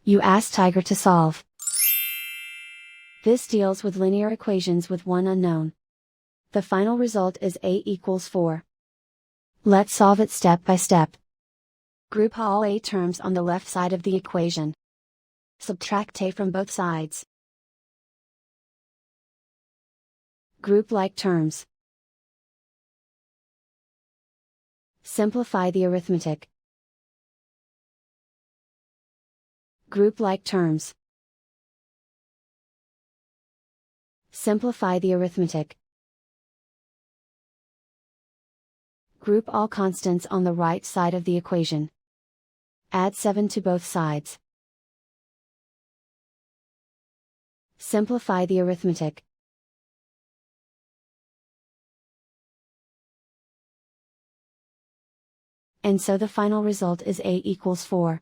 You ask Tiger to solve. This deals with linear equations with one unknown. The final result is a equals 4. Let's solve it step by step. Group all a terms on the left side of the equation. Subtract a from both sides. Group like terms. Simplify the arithmetic. Group like terms. Simplify the arithmetic. Group all constants on the right side of the equation. Add 7 to both sides. Simplify the arithmetic. And so the final result is a equals 4.